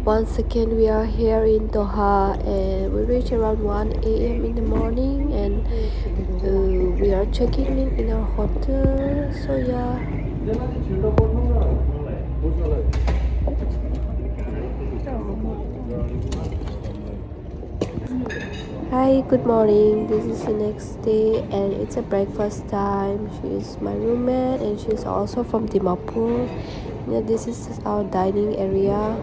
Once again, we are here in Doha, and we reach around 1 a.m. in the morning, and we are checking in our hotel. So yeah. Hi, good morning. This is the next day, and it's a breakfast time. She is my roommate, and she's also from Dimapur. Yeah, this is our dining area.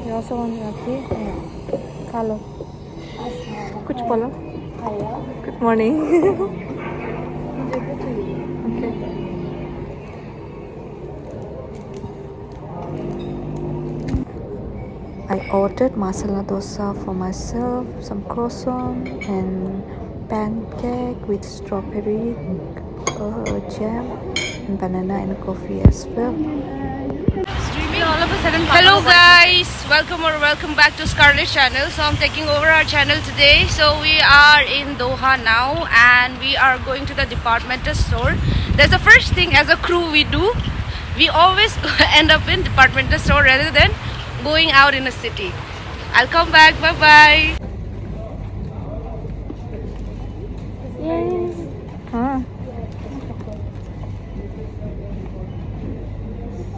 You also want roti? खा लो कुछ बोलो Good morning. Okay. I ordered masala dosa for myself, some croissant and pancake with strawberry jam and banana and coffee as well. Hello guys, welcome back to Scarlet channel. So I'm taking over our channel today. So we are in Doha now and we are going to the departmental store. That's the first thing as a crew we do. We always end up in departmental store rather than going out in a city. I'll come back. Bye bye.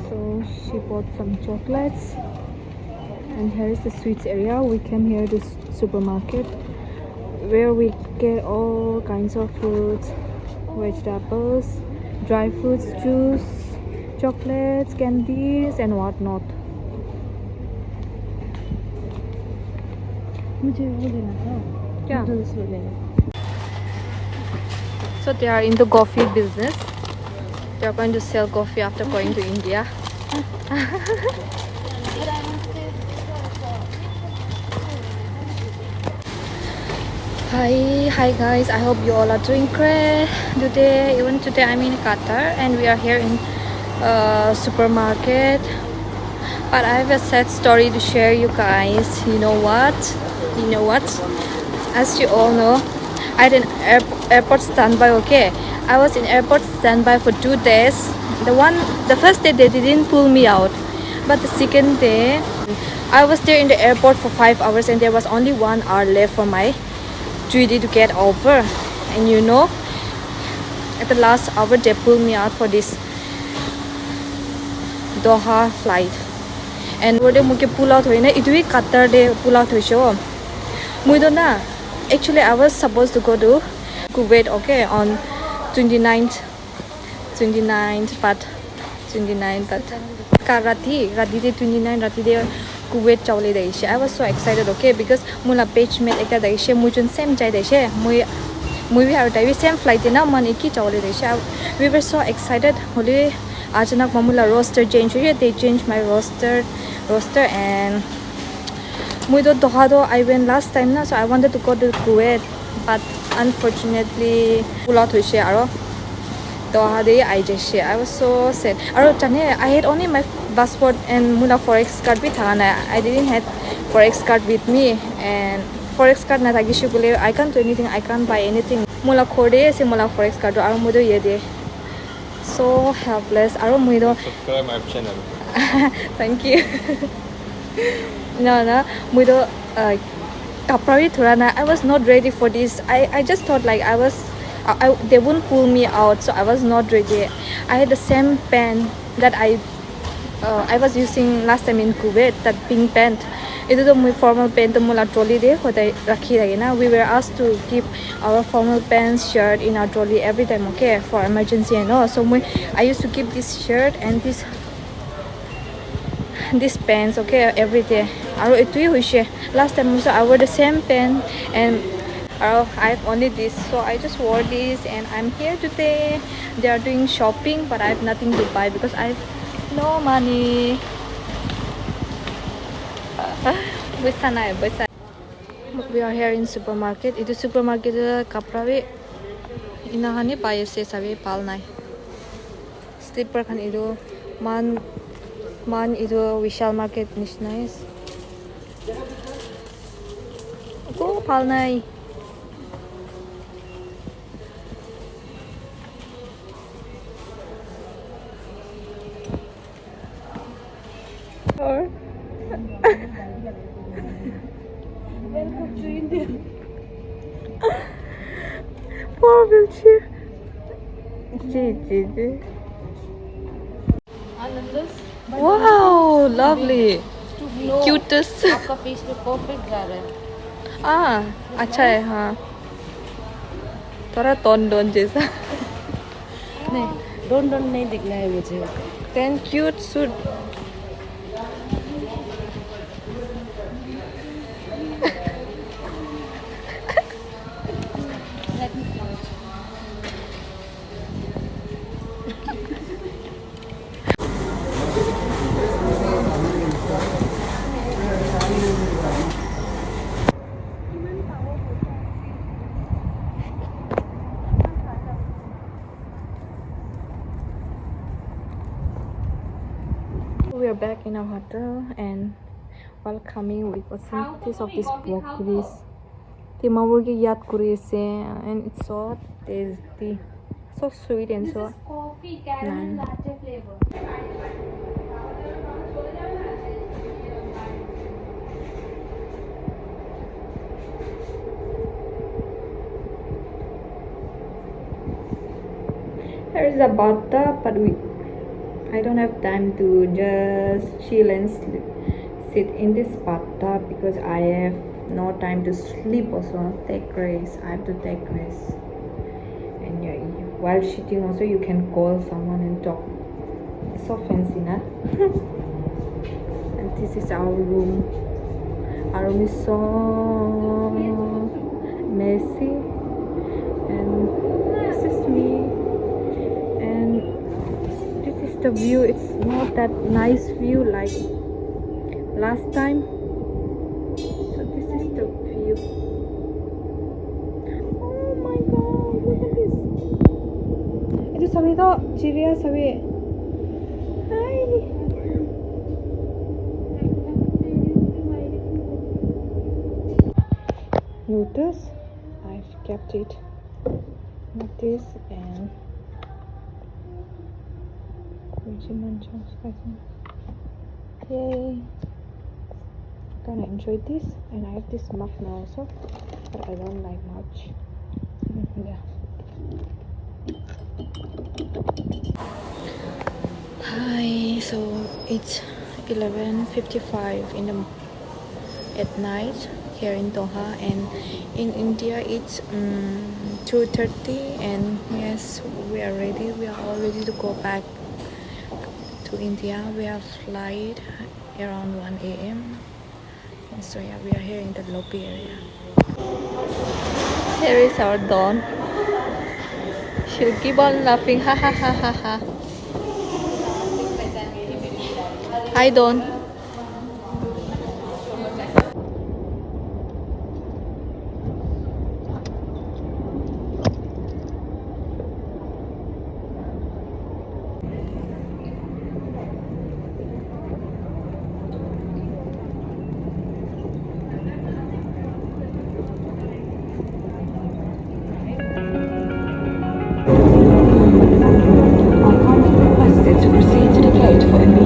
So she bought some chocolates, and here is the sweets area. We came here to supermarket where we get all kinds of fruits, vegetables, dry fruits, juice, chocolates, candies, and whatnot. Yeah. So they are in the coffee business. They are going to sell coffee after going to India. Hi guys, I hope you all are doing great today. Even today I'm in Qatar and we are here in supermarket, but I have a sad story to share you guys. You know what, as you all know, I had an airport standby. Okay, I was in airport standby for 2 days. The first day they didn't pull me out, but the second day I was there in the airport for 5 hours and there was only 1 hour left for my duty to get over. And you know, at the last hour they pulled me out for this Doha flight. And where they pull out hoina idui Qatar de pull out hoisho. Muidona, actually I was supposed to go to Kuwait, okay, on 29th but rati de 29 rati de Kuwait chawle daishe. I was so excited, okay, because mula page mate ekta daishe mujun same chai daishe we have the same flight na man ki chawle daishe. We were so excited. Holi achanak mamula roster change hoye, they changed my roster and muido Doha do I went last time na, so I wanted to go to Kuwait, but unfortunately pull out hoishe aro Doha de I just I was so sad. Aro tane I had only my passport and mula forex card with thana. I didn't have forex card with me, and forex card na tagishu gule I can't do anything, I can't buy anything. Mula khode se mula forex card aro mudo ye de so helpless. Aro mudo subscribe my channel. Thank you. No mudo kapari thurana. I was not ready for this. I just thought like they wouldn't pull me out, so I was not ready. I had the same pen that I was using last time in Kuwait, that pink pen. Ito to my formal pen to mula trolley de hotai rakhi lagi na. We were asked to keep our formal pants, shirt in our trolley every time, okay, for emergency and all. So I used to keep this shirt and this pants, okay, every day. Aro itui hoishe. Last time also I wore the same pen and I have only this, so I just wore this and I'm here today. They are doing shopping, but I have nothing to buy because I have no money. We are here in supermarket. Itu supermarket kapra we inahani paise sabe pal nai. slipper khan idu man idu Vishal market nish nice. Go pal nai. Or welcome to India. Poor wheelchair. Gee. Wow, lovely. Cutest. आपका face पे perfect जा रहा है. अच्छा है हाँ. थोड़ा tone जैसा. नहीं डोंट नहीं दिखना है मुझे. Then cute suit. We are back in our hotel and while coming we got some taste of this broccoli. The mawurgi yad kuri ase and it's so tasty, so sweet and so. This is coffee caramel latte flavor. There is a bathtub, but I don't have time to just chill and sit in this bathtub because I have no time to sleep also. Take rest. I have to take rest. And yeah, while sitting also you can call someone and talk. It's so fancy, nah? And this is our room. Our room is so messy. And this is me. The view, it's not that nice view like last time, so this is the view. Oh my god, look at this. Itu sabi to chiria sabi. Hi. Notice I've kept it like this and yay, gonna enjoy this. And I have this mug now also, but I don't like much. Yeah. Hi, so it's 11:55 at night here in Doha, and in India it's 2:30, and yes, we are ready. We are all ready to go back to India. We have flight around 1 a.m. And so yeah, we are here in the lobby area. Here is our Dawn. She'll keep on laughing. Ha ha ha ha ha. Hi Dawn. To proceed to the gate for immediate